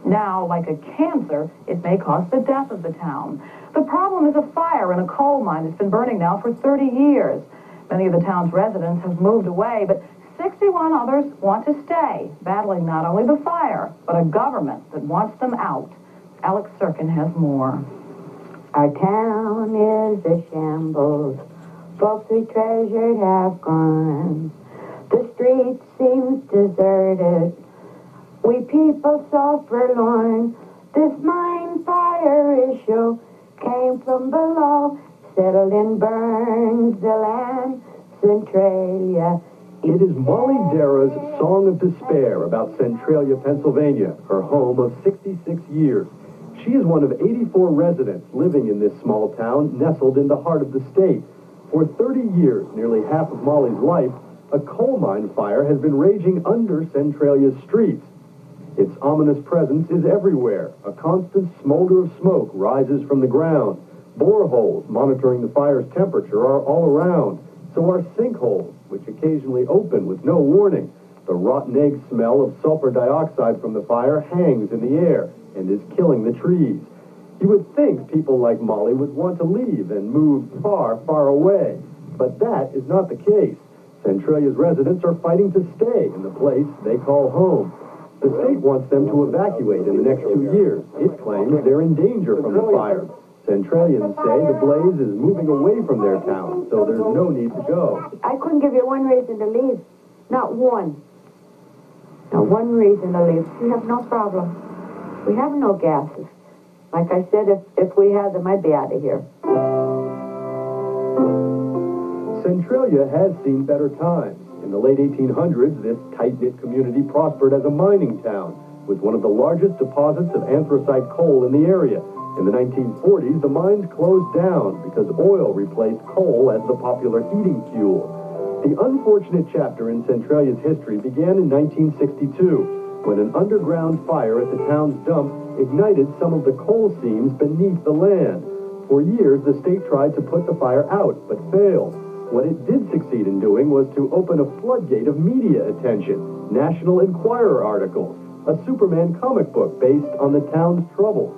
Now, like a cancer, it may cause the death of the town. The problem is a fire in a coal mine that's been burning now for 30 years. Many of the town's residents have moved away, but 61 others want to stay, battling not only the fire, but a government that wants them out. Alex Sirkin has more. Our town is a shambles. Folks we treasured have gone. The street seems deserted. We people so forlorn. This mine fire issue came from below, settled and burned the land, Centralia. It is Molly Darrah's song of despair about Centralia, Pennsylvania, her home of 66 years. She is one of 84 residents living in this small town nestled in the heart of the state. For 30 years, nearly half of Molly's life, a coal mine fire has been raging under Centralia's streets. Its ominous presence is everywhere. A constant smolder of smoke rises from the ground. Boreholes monitoring the fire's temperature are all around. So are sinkholes, which occasionally open with no warning. The rotten egg smell of sulfur dioxide from the fire hangs in the air and is killing the trees. You would think people like Molly would want to leave and move far, far away. But that is not the case. Centralia's residents are fighting to stay in the place they call home. The state wants them to evacuate in the next 2 years. It claims they're in danger from the fire. Centralians say the blaze is moving away from their town, so there's no need to go. I couldn't give you one reason to leave. Not one. Not one reason to leave. We have no problem. We have no gases. Like I said, if we had them, I'd be out of here. Centralia has seen better times. In the late 1800s, this tight-knit community prospered as a mining town, with one of the largest deposits of anthracite coal in the area. In the 1940s, the mines closed down because oil replaced coal as the popular heating fuel. The unfortunate chapter in Centralia's history began in 1962, when an underground fire at the town's dump ignited some of the coal seams beneath the land. For years, the state tried to put the fire out, but failed. What it did succeed in doing was to open a floodgate of media attention, National Enquirer articles, a Superman comic book based on the town's troubles.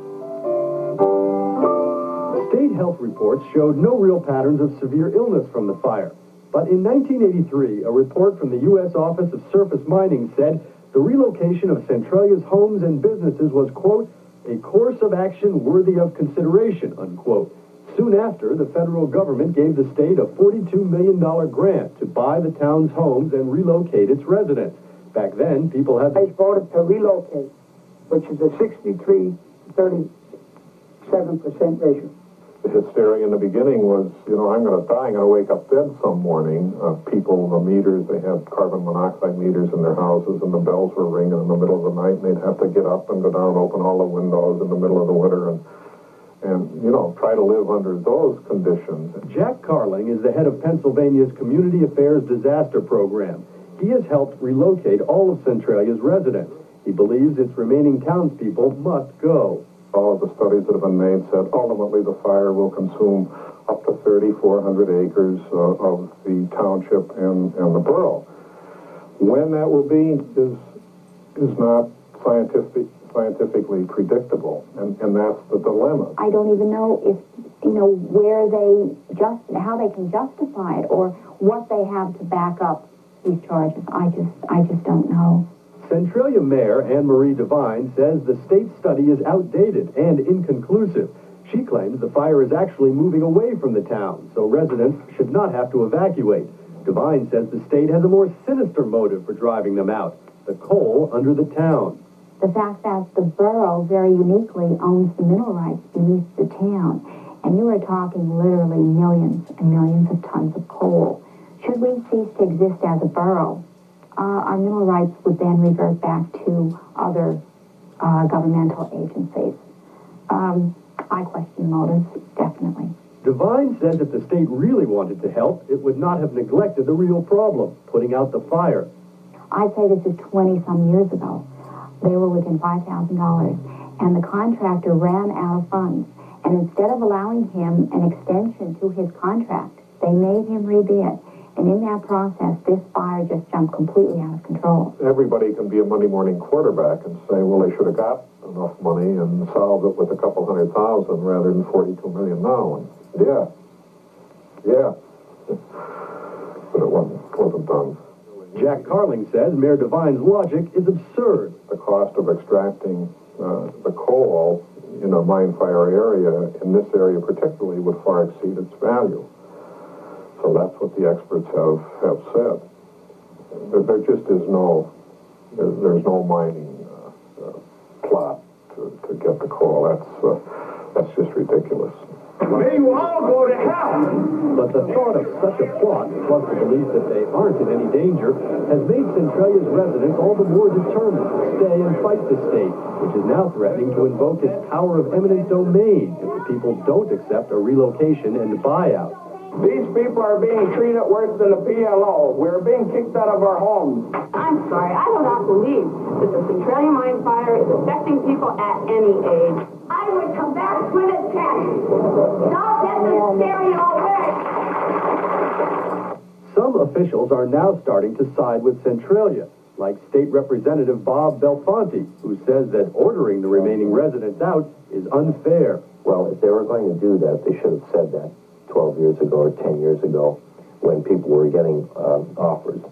State health reports showed no real patterns of severe illness from the fire. But in 1983, a report from the U.S. Office of Surface Mining said the relocation of Centralia's homes and businesses was, quote, a course of action worthy of consideration, unquote. Soon after, the federal government gave the state a $42 million grant to buy the town's homes and relocate its residents. Back then, people had... They voted to relocate, which is a 63-37% ratio. The hysteria in the beginning was, I'm going to die, I'm going to wake up dead some morning. People, the meters, they had carbon monoxide meters in their houses, and the bells were ringing in the middle of the night, and they'd have to get up and go down and open all the windows in the middle of the winter and try to live under those conditions. Jack Carling is the head of Pennsylvania's Community Affairs Disaster Program. He has helped relocate all of Centralia's residents. He believes its remaining townspeople must go. All of the studies that have been made said ultimately the fire will consume up to 3,400 acres of the township and the borough. When that will be is not scientifically predictable, and that's the dilemma. I don't even know if, where how they can justify it or what they have to back up these charges. I just don't know. Centralia Mayor Anne-Marie Devine says the state study is outdated and inconclusive. She claims the fire is actually moving away from the town, so residents should not have to evacuate. Devine says the state has a more sinister motive for driving them out, the coal under the town. The fact that the borough very uniquely owns the mineral rights beneath the town, and you are talking literally millions and millions of tons of coal. Should we cease to exist as a borough, our mineral rights would then revert back to other governmental agencies. I question motives, definitely. Devine says if the state really wanted to help, it would not have neglected the real problem, putting out the fire. I'd say this is 20-some years ago. They were within $5,000, and the contractor ran out of funds. And instead of allowing him an extension to his contract, they made him rebid. And in that process, this fire just jumped completely out of control. Everybody can be a Monday morning quarterback and say, well, they should have got enough money and solved it with a couple $100,000 rather than $42 million now. And yeah. But it wasn't done. Jack Carling says Mayor Devine's logic is absurd. The cost of extracting the coal in a mine fire area, in this area particularly, would far exceed its value. So that's what the experts have said. There just is there's no mining plot to get the coal. That's just ridiculous. May you all go to hell! But the thought of such a plot, plus the belief that they aren't in any danger, has made Centralia's residents all the more determined to stay and fight the state, which is now threatening to invoke its power of eminent domain if the people don't accept a relocation and buyout. These people are being treated worse than the PLO. We're being kicked out of our homes. I'm sorry, I do not believe that the Centralia mine fire is affecting people at any age. I would come back with a 10. Don't let them scare you away. Some officials are now starting to side with Centralia, like State Representative Bob Belfonte, who says that ordering the remaining residents out is unfair. Well, if they were going to do that, they should have said that 12 years ago or 10 years ago when people were getting offers.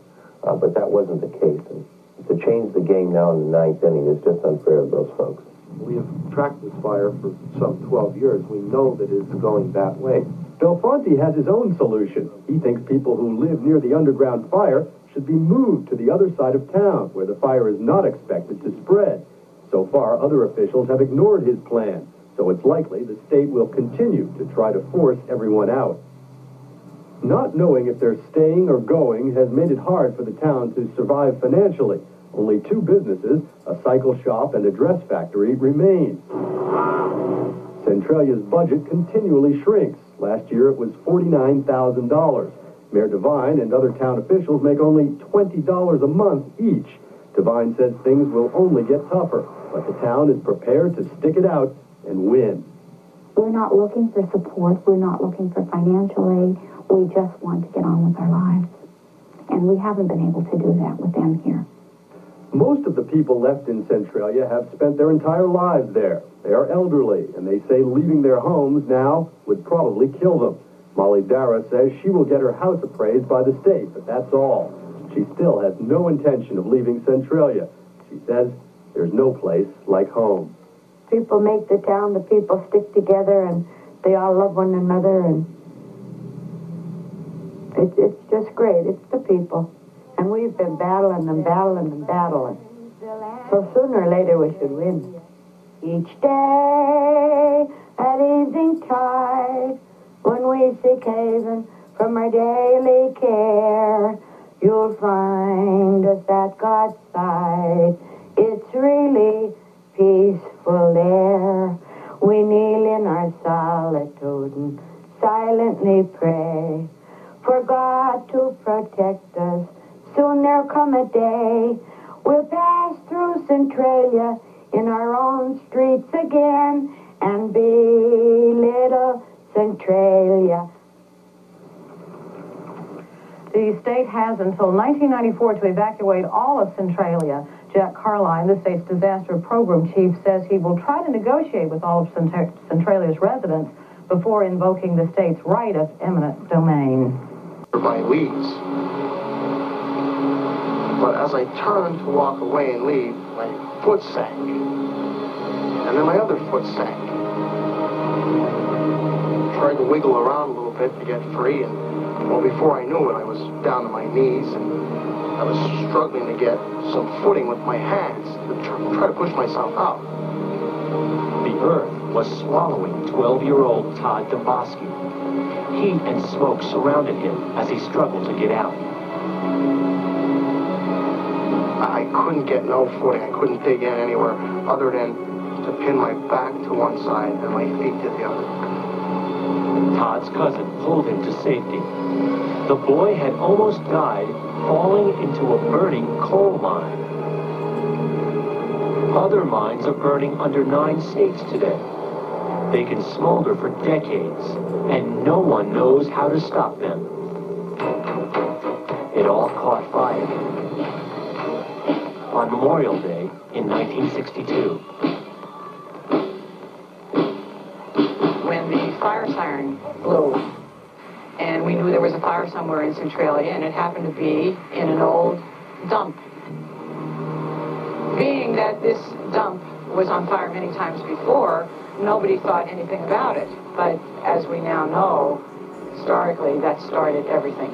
But that wasn't the case. And to change the game now in the ninth inning is just unfair to those folks. We have tracked this fire for some 12 years. We know that it's going that way. Belfonte has his own solution. He thinks people who live near the underground fire should be moved to the other side of town, where the fire is not expected to spread. So far, other officials have ignored his plan, so it's likely the state will continue to try to force everyone out. Not knowing if they're staying or going has made it hard for the town to survive financially. Only two businesses, a cycle shop and a dress factory, remain. Centralia's budget continually shrinks. Last year it was $49,000. Mayor Devine and other town officials make only $20 a month each. Devine says things will only get tougher, but the town is prepared to stick it out and win. We're not looking for support. We're not looking for financial aid. We just want to get on with our lives. And we haven't been able to do that with them here. Most of the people left in Centralia have spent their entire lives there. They are elderly, and they say leaving their homes now would probably kill them. Molly Dara says she will get her house appraised by the state, but that's all. She still has no intention of leaving Centralia. She says there's no place like home. People make the town, the people stick together, and they all love one another, and it's just great. It's the people. And we've been battling and battling and battling. So sooner or later we should win. Each day at evening tide, when we seek haven from our daily care, you'll find us at God's side. It's really peaceful there. We kneel in our solitude and silently pray for God to protect us. Soon there'll come a day we'll pass through Centralia in our own streets again and be little Centralia. The state has until 1994 to evacuate all of Centralia. Jack Carline, the state's disaster program chief, says he will try to negotiate with all of Centralia's residents before invoking the state's right of eminent domain. My leaves. But as I turned to walk away and leave, my foot sank. And then my other foot sank. Tried to wiggle around a little bit to get free, and well, before I knew it, I was down to my knees, and I was struggling to get some footing with my hands to try to push myself out. The earth was swallowing 12-year-old Todd Dabosky. Heat and smoke surrounded him as he struggled to get out. I couldn't get no footing. I couldn't dig in anywhere other than to pin my back to one side and my feet to the other. Todd's cousin pulled him to safety. The boy had almost died falling into a burning coal mine. Other mines are burning under 9 states today. They can smolder for decades, and no one knows how to stop them. It all caught fire. On Memorial Day in 1962. When the fire siren blew, and we knew there was a fire somewhere in Centralia, and it happened to be in an old dump. Being that this dump was on fire many times before, nobody thought anything about it. But as we now know, historically, that started everything.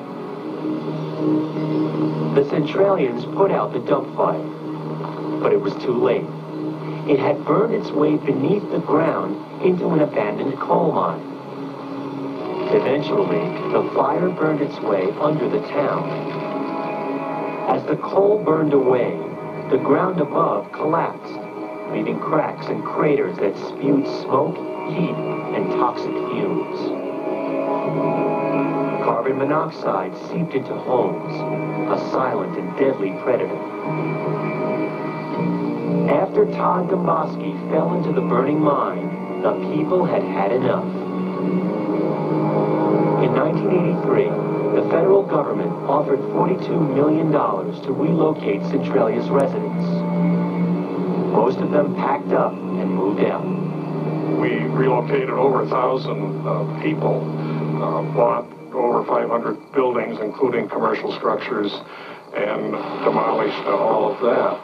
The Centralians put out the dump fire, but it was too late. It had burned its way beneath the ground into an abandoned coal mine. Eventually, the fire burned its way under the town. As the coal burned away, the ground above collapsed, leaving cracks and craters that spewed smoke, heat, and toxic fumes. Carbon monoxide seeped into homes, a silent and deadly predator. After Todd Domboski fell into the burning mine, the people had had enough. In 1983, the federal government offered $42 million to relocate Centralia's residents. Most of them packed up and moved out. We relocated over 1,000 people, bought over 500 buildings, including commercial structures, and demolished all of that.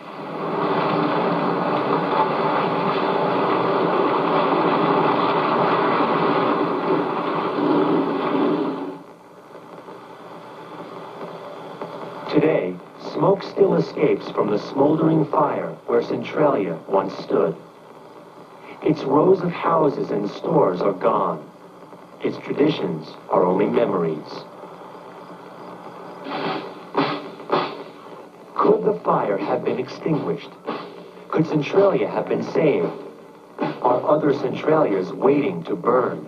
Today, smoke still escapes from the smoldering fire where Centralia once stood. Its rows of houses and stores are gone. Its traditions are only memories. Could the fire have been extinguished? Could Centralia have been saved? Are other Centralias waiting to burn?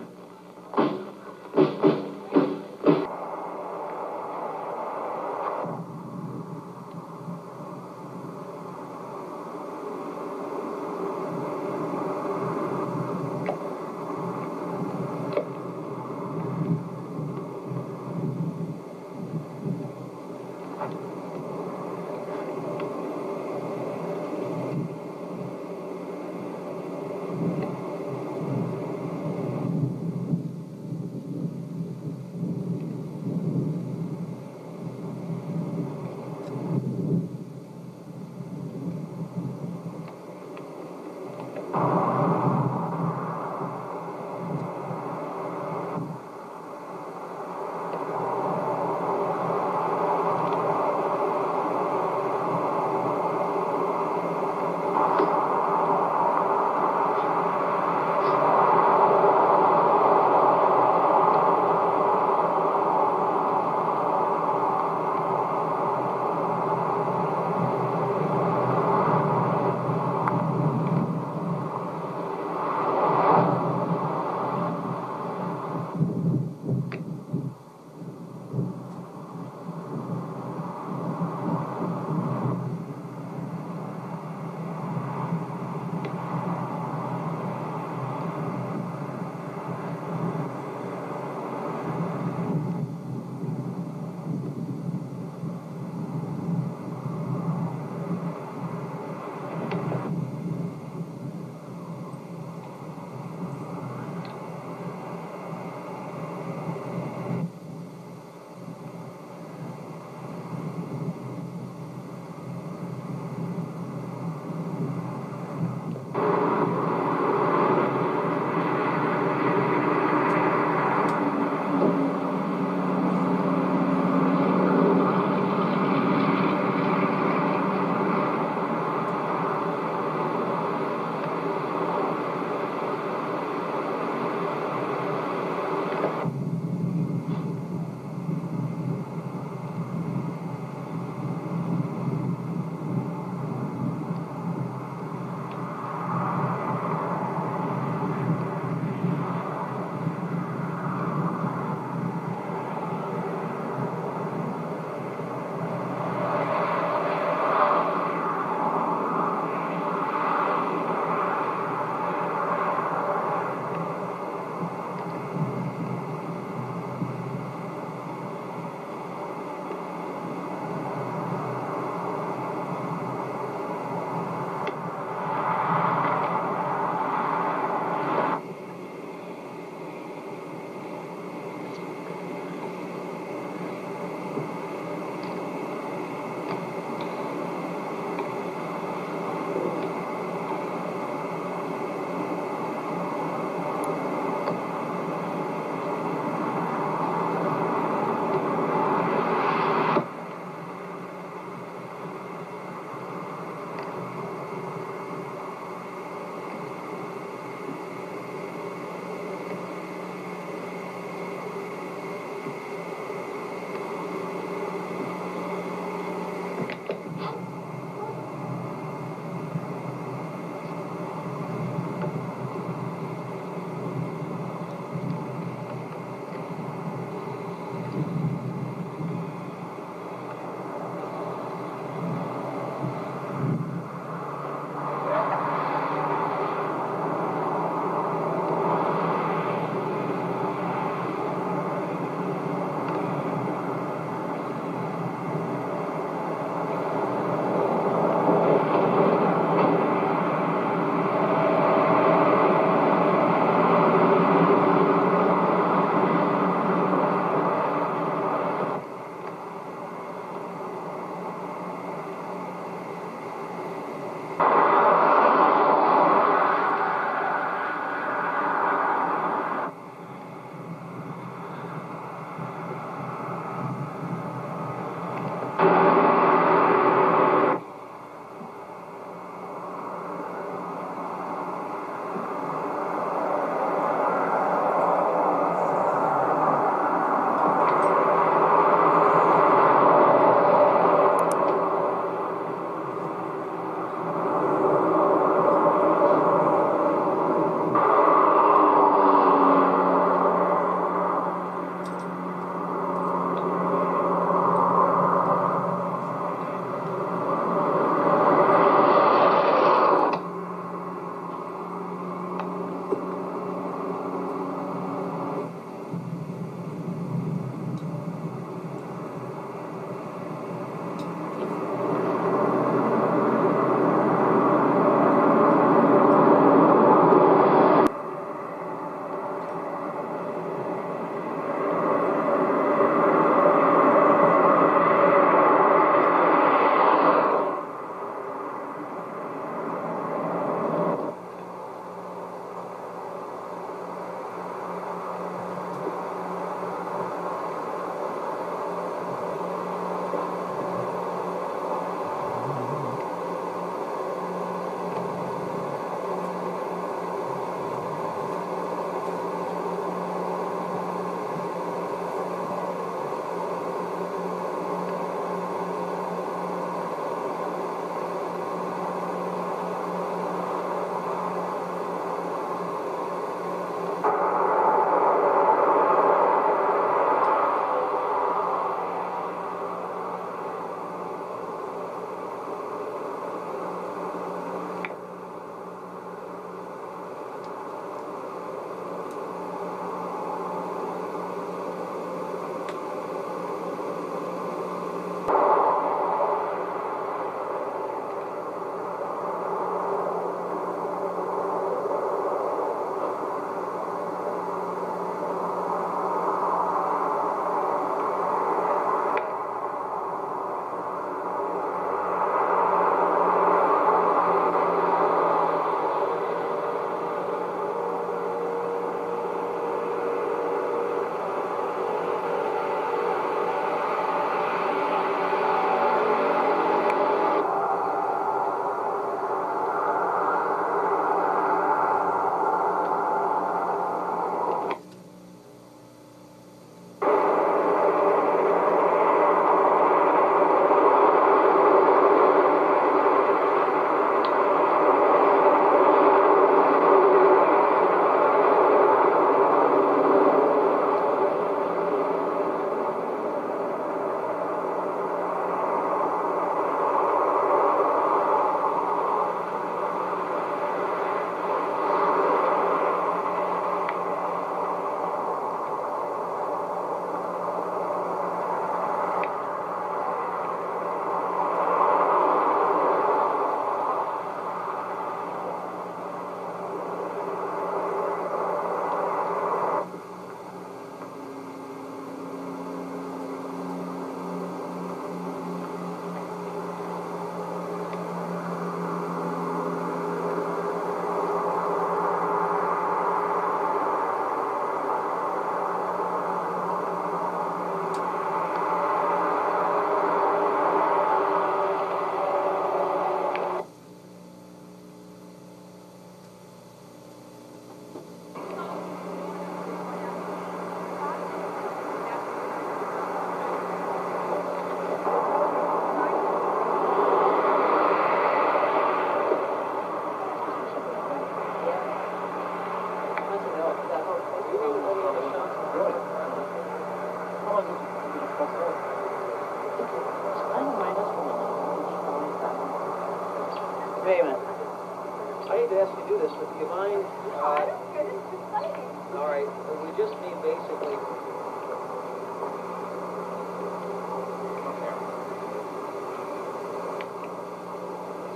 hate to ask you to do this, but do you mind? All right, we just need basically.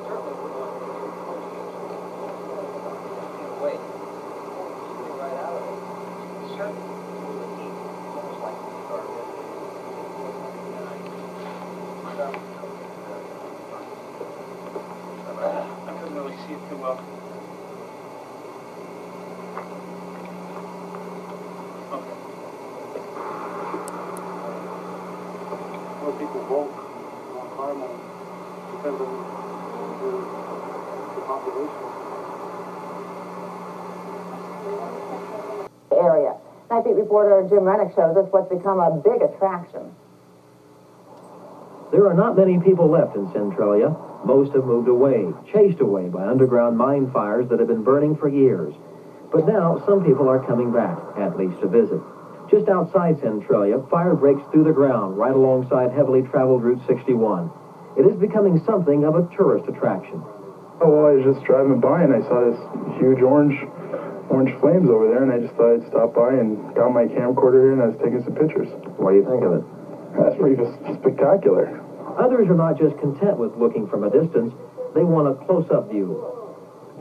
Certainly wouldn't want to be too close to you. Wait. Shooting right out of it. Certainly. Almost like the start of it. I couldn't really see it too well. Okay. More people vote on hormone because of the population. Area. Night Beat reporter Jim Rennick shows us what's become a big attraction. There are not many people left in Centralia. Most have moved away, chased away by underground mine fires that have been burning for years. But now, some people are coming back, at least to visit. Just outside Centralia, fire breaks through the ground right alongside heavily traveled Route 61. It is becoming something of a tourist attraction. Oh, well, I was just driving by and I saw this huge orange flames over there, and I just thought I'd stop by and got my camcorder here and I was taking some pictures. What do you think of it? That's pretty spectacular. Others are not just content with looking from a distance, they want a close-up view.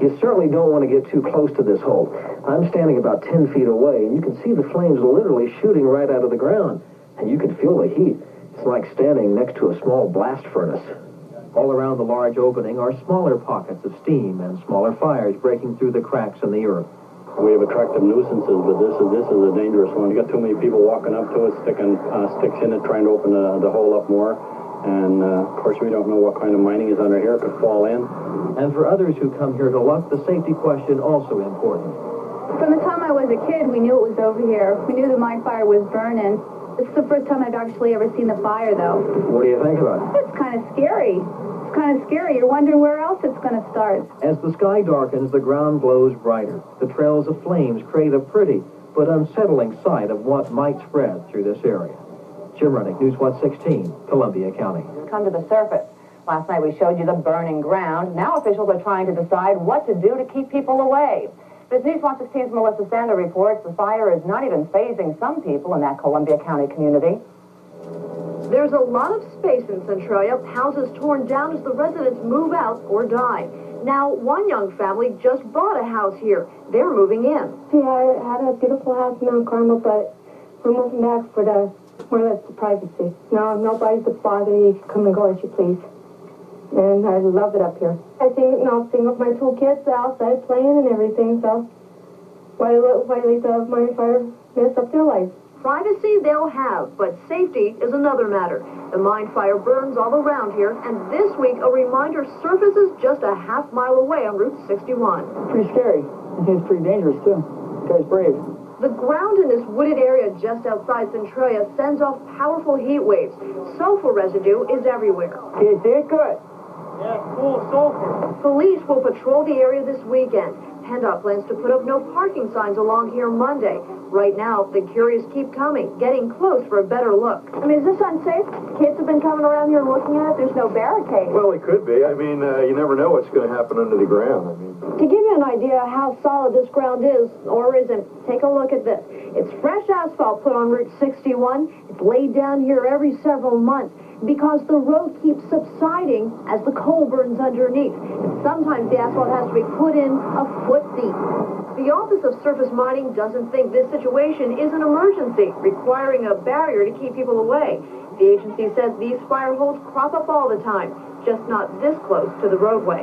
You certainly don't want to get too close to this hole. I'm standing about 10 feet away, and you can see the flames literally shooting right out of the ground. And you can feel the heat. It's like standing next to a small blast furnace. All around the large opening are smaller pockets of steam and smaller fires breaking through the cracks in the earth. We have attractive nuisances, but this is a dangerous one. You got too many people walking up to it, sticking sticks in it, trying to open the hole up more. And, of course, we don't know what kind of mining is under here. It could fall in. And for others who come here to look, the safety question also important. From the time I was a kid, we knew it was over here. We knew the mine fire was burning. This is the first time I've actually ever seen the fire, though. What do you think about it? It's kind of scary. It's kind of scary. You're wondering where else it's going to start. As the sky darkens, the ground glows brighter. The trails of flames create a pretty but unsettling sight of what might spread through this area. Jim Rennick, News Watch 16, Columbia County. Come to the surface. Last night we showed you the burning ground. Now officials are trying to decide what to do to keep people away. This News Watch 16's Melissa Sander reports the fire is not even fazing some people in that Columbia County community. There's a lot of space in Centralia, houses torn down as the residents move out or die. Now, one young family just bought a house here. They're moving in. See, I had a beautiful house in Mount Carmel, but we're moving back for more or less the privacy. No, nobody's to bother you. Come and go as you please. And I love it up here. I think, seeing with my two kids outside playing and everything, so why let the mine fire mess up their life? Privacy they'll have, but safety is another matter. The mine fire burns all around here, and this week a reminder surfaces just a half-mile away on Route 61. Pretty scary. I think it's pretty dangerous, too. The guy's brave. The ground in this wooded area just outside Centralia sends off powerful heat waves. Sulfur residue is everywhere. Can you see it good? Yeah, full of sulfur. Police will patrol the area this weekend. PennDOT plans to put up no parking signs along here Monday. Right now, the curious keep coming, getting close for a better look. I mean, is this unsafe? Kids have been coming around here looking at it. There's no barricade. Well, it could be. I mean, you never know what's going to happen under the ground. I mean, to give you an idea how solid this ground is, or isn't, take a look at this. It's fresh asphalt put on Route 61. It's laid down here every several months because the road keeps subsiding as the coal burns underneath. And sometimes the asphalt has to be put in a foot deep. The Office of Surface Mining doesn't think this situation is an emergency, requiring a barrier to keep people away. The agency says these fire holes crop up all the time, just not this close to the roadway.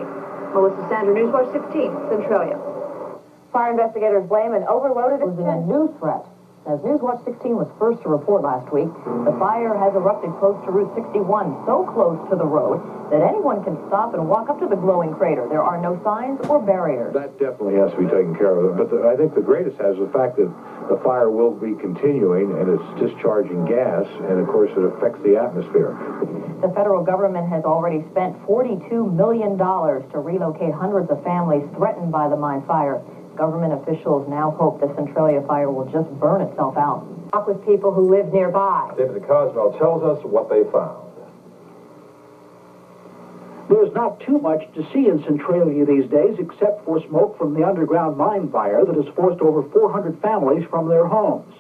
Melissa Sander, News Watch 16, Centralia. Fire investigators blame an overloaded extension. A new threat. As News Watch 16 was first to report last week, the fire has erupted close to Route 61, so close to the road that anyone can stop and walk up to the glowing crater. There are no signs or barriers. That definitely has to be taken care of. But I think the greatest has the fact that the fire will be continuing and it's discharging gas, and of course it affects the atmosphere. The federal government has already spent $42 million to relocate hundreds of families threatened by the mine fire. Government officials now hope the Centralia fire will just burn itself out. Talk with people who live nearby. David Cosmo tells us what they found. There's not too much to see in Centralia these days except for smoke from the underground mine fire that has forced over 400 families from their homes.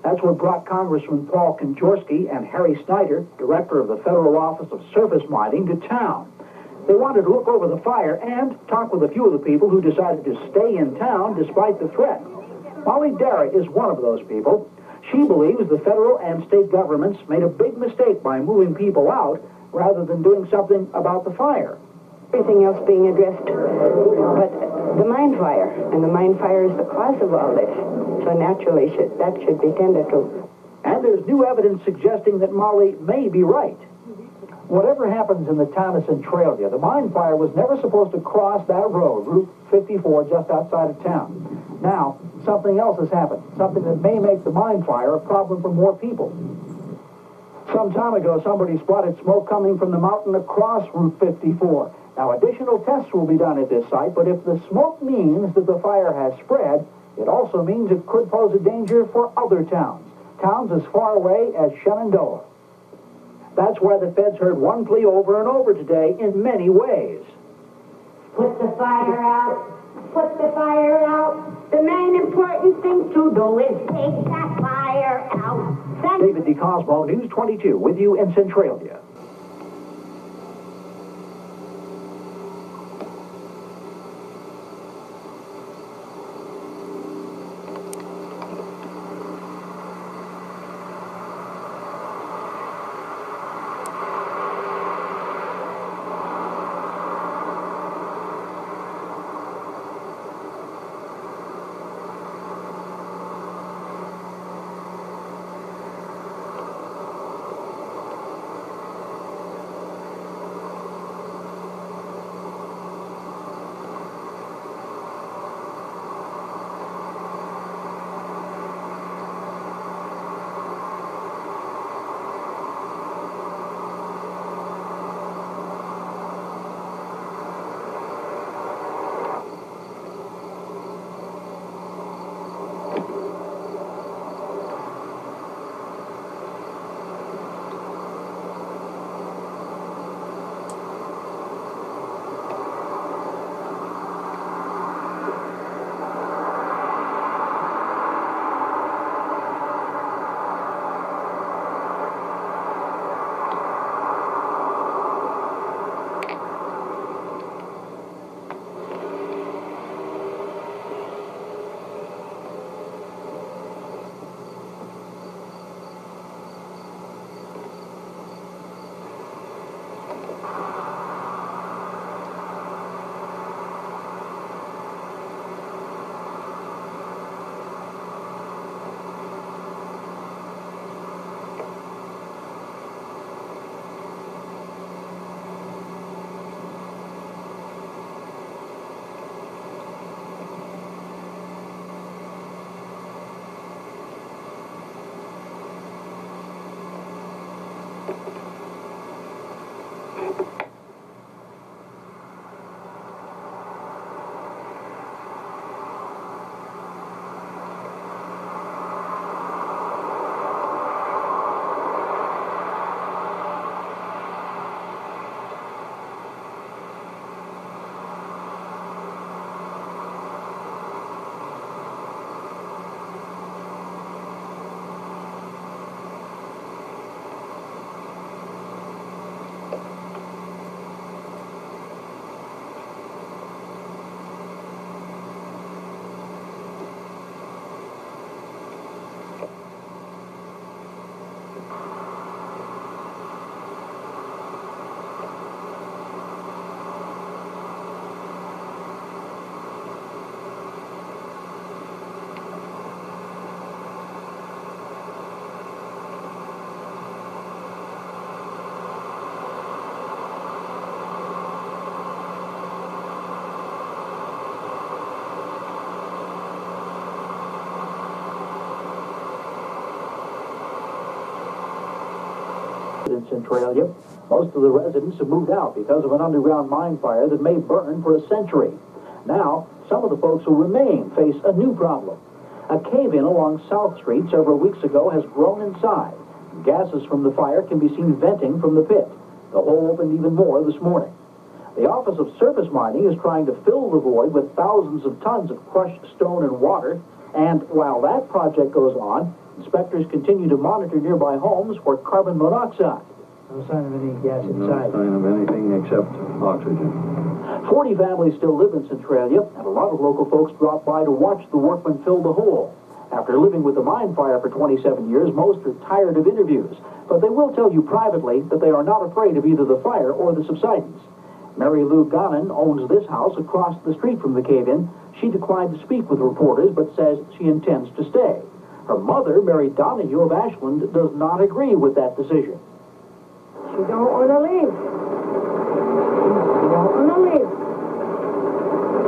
That's what brought Congressman Paul Konjorski and Harry Snyder, director of the Federal Office of Surface Mining, to town. They wanted to look over the fire and talk with a few of the people who decided to stay in town despite the threat. Molly Dara is one of those people. She believes the federal and state governments made a big mistake by moving people out rather than doing something about the fire. Everything else being addressed, but the mine fire, and the mine fire is the cause of all this. So naturally, that should be tended to. And there's new evidence suggesting that Molly may be right. Whatever happens in the town of Centralia, the mine fire was never supposed to cross that road, Route 54, just outside of town. Now, something else has happened, something that may make the mine fire a problem for more people. Some time ago, somebody spotted smoke coming from the mountain across Route 54. Now, additional tests will be done at this site, but if the smoke means that the fire has spread, it also means it could pose a danger for other towns as far away as Shenandoah. That's why the feds heard one plea over and over today in many ways. Put the fire out. Put the fire out. The main important thing to do is take that fire out. David DeCosmo, News 22, with you in Centralia. In Centralia, most of the residents have moved out because of an underground mine fire that may burn for a century. Now, some of the folks who remain face a new problem. A cave-in along South Street several weeks ago has grown in size. Gases from the fire can be seen venting from the pit. The hole opened even more this morning. The Office of Surface Mining is trying to fill the void with thousands of tons of crushed stone and water. And while that project goes on, inspectors continue to monitor nearby homes for carbon monoxide. No sign of any gas inside. No sign of anything except oxygen. 40 families still live in Centralia, and a lot of local folks drop by to watch the workmen fill the hole. After living with the mine fire for 27 years, most are tired of interviews, but they will tell you privately that they are not afraid of either the fire or the subsidence. Mary Lou Gaughan owns this house across the street from the cave-in. She declined to speak with reporters, but says she intends to stay. Her mother, Mary Donahue of Ashland, does not agree with that decision. She don't want to leave. She don't want to leave.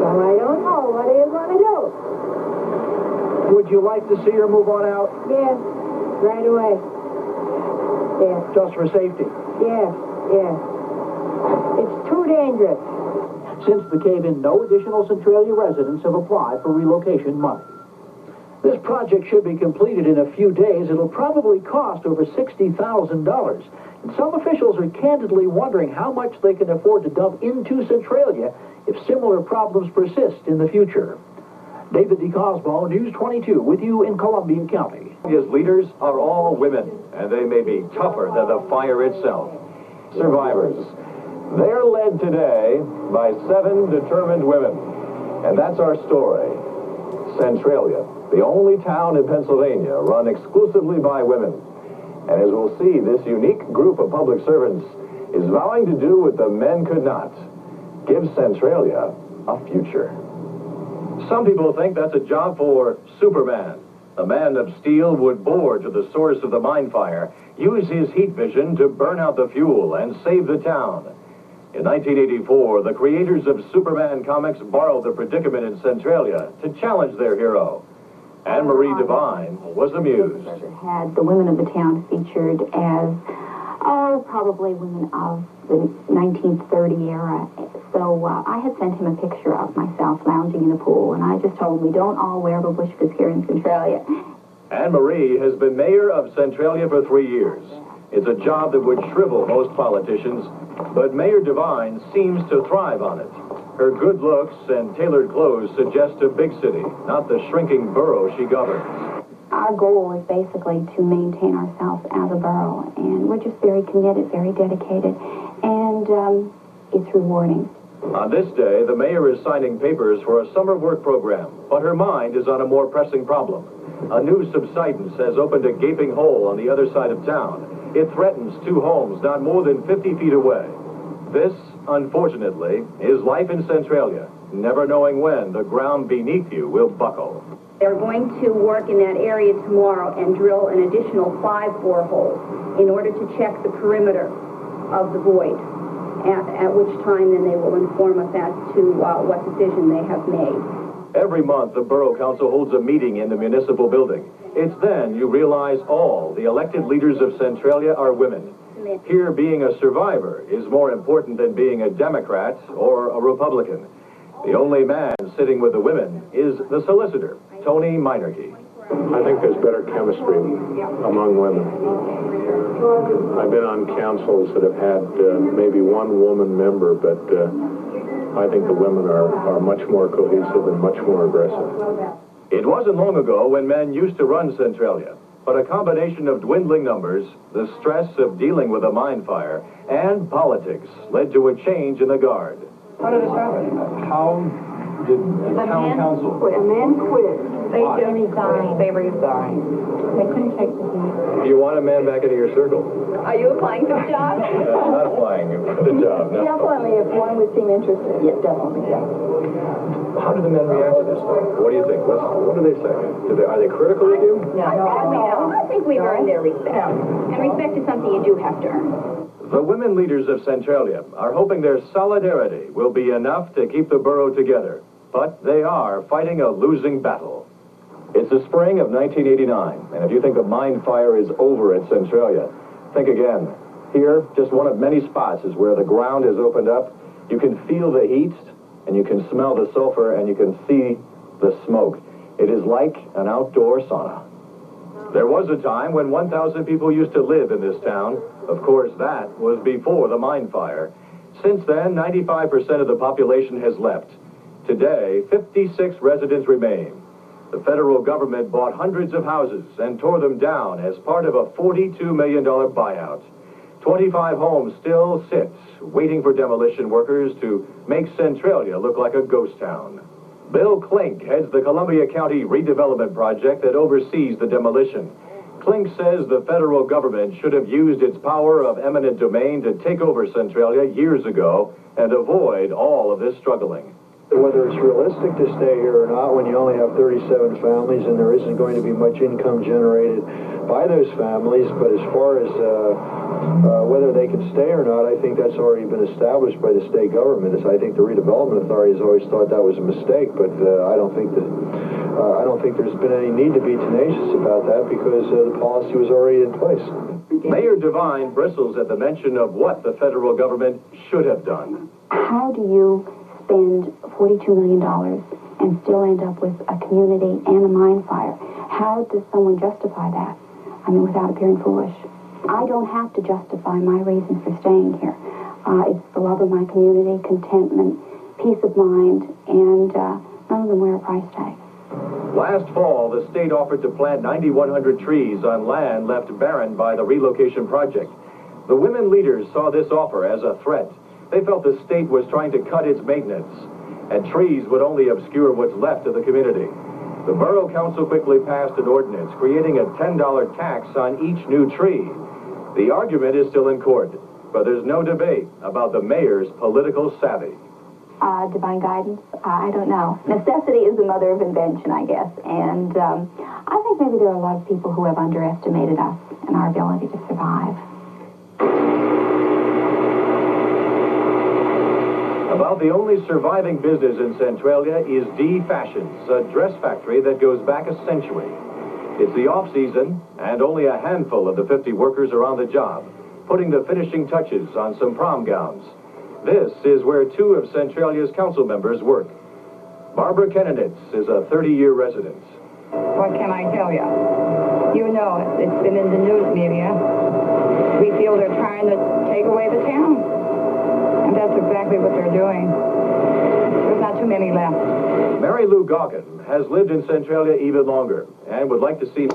So I don't know what are you going to do. Would you like to see her move on out? Yes, right away. Yes. Just for safety? Yes, yes. It's too dangerous. Since the cave-in, no additional Centralia residents have applied for relocation money. This project should be completed in a few days. It'll probably cost over $60,000. And some officials are candidly wondering how much they can afford to dump into Centralia if similar problems persist in the future. David DeCosmo, News 22, with you in Columbia County. His leaders are all women, and they may be tougher than the fire itself. Survivors. They're led today by 7 determined women. And that's our story. Centralia, the only town in Pennsylvania run exclusively by women. And as we'll see, this unique group of public servants is vowing to do what the men could not. Give Centralia a future. Some people think that's a job for Superman. The man of steel would bore to the source of the mine fire, use his heat vision to burn out the fuel and save the town. In 1984, the creators of Superman comics borrowed the predicament in Centralia to challenge their hero. Anne-Marie Devine was amused. Had the women of the town featured as, probably women of the 1930 era. So I had sent him a picture of myself lounging in the pool, and I just told him we don't all wear babushkas here in Centralia. Anne-Marie has been mayor of Centralia for 3 years. It's a job that would shrivel most politicians, but Mayor Devine seems to thrive on it. Her good looks and tailored clothes suggest a big city, not the shrinking borough she governs. Our goal is basically to maintain ourselves as a borough, and we're just very committed, very dedicated, and it's rewarding. On this day, the mayor is signing papers for a summer work program, but her mind is on a more pressing problem. A new subsidence has opened a gaping hole on the other side of town. It threatens 2 homes not more than 50 feet away. This, unfortunately, is life in Centralia, never knowing when the ground beneath you will buckle. They're going to work in that area tomorrow and drill an additional 5 boreholes in order to check the perimeter of the void, at which time then they will inform us as to what decision they have made. Every month, the Borough Council holds a meeting in the municipal building. It's then you realize all the elected leaders of Centralia are women. Here, being a survivor is more important than being a Democrat or a Republican. The only man sitting with the women is the solicitor, Tony Meinerke. I think there's better chemistry among women. I've been on councils that have had maybe one woman member, but I think the women are much more cohesive and much more aggressive. It wasn't long ago when men used to run Centralia, but a combination of dwindling numbers, the stress of dealing with a mine fire, and politics led to a change in the Guard. How did this happen? How did the town council... A man quit. They resigned. They resigned. They couldn't take the heat. You want a man back into your circle? Are you applying for the job? Not applying for the job, no. Definitely, if one would seem interested. Yeah, definitely, yeah. How do the men react to this thing? What do you think? What do they say? Are they critical of you? I think we've earned their respect. And respect is something you do have to earn. The women leaders of Centralia are hoping their solidarity will be enough to keep the borough together. But they are fighting a losing battle. It's the spring of 1989, and if you think the mine fire is over at Centralia, think again. Here, just one of many spots is where the ground has opened up. You can feel the heat, and you can smell the sulfur, and you can see the smoke. It is like an outdoor sauna. There was a time when 1,000 people used to live in this town. Of course, that was before the mine fire. Since then, 95% of the population has left. Today, 56 residents remain. The federal government bought hundreds of houses and tore them down as part of a $42 million buyout. 25 homes still sit, waiting for demolition workers to make Centralia look like a ghost town. Bill Klink heads the Columbia County Redevelopment Project that oversees the demolition. Klink says the federal government should have used its power of eminent domain to take over Centralia years ago and avoid all of this struggling. Whether it's realistic to stay here or not when you only have 37 families and there isn't going to be much income generated by those families, but as far as whether they can stay or not, I think that's already been established by the state government. I think the redevelopment authority has always thought that was a mistake, but I don't think there's been any need to be tenacious about that because the policy was already in place. Mayor Devine bristles at the mention of what the federal government should have done. How do you spend $42 million and still end up with a community and a mine fire? How does someone justify that? I mean, without appearing foolish. I don't have to justify my reason for staying here. It's the love of my community, contentment, peace of mind, and none of them wear a price tag. Last fall, the state offered to plant 9,100 trees on land left barren by the relocation project. The women leaders saw this offer as a threat. They felt the state was trying to cut its maintenance, and trees would only obscure what's left of the community. The Borough Council quickly passed an ordinance creating a $10 tax on each new tree. The argument is still in court, but there's no debate about the mayor's political savvy. Divine guidance? I don't know. Necessity is the mother of invention, I guess. And I think maybe there are a lot of people who have underestimated us and our ability to survive. About the only surviving business in Centralia is D Fashions, a dress factory that goes back a century. It's the off-season, and only a handful of the 50 workers are on the job, putting the finishing touches on some prom gowns. This is where two of Centralia's council members work. Barbara Kenenitz is a 30-year resident. What can I tell you? You know it. It's been in the news media. We feel they're trying to take away the town. And that's exactly what they're doing. There's not too many left. Mary Lou Gaughan has lived in Centralia even longer and would like to see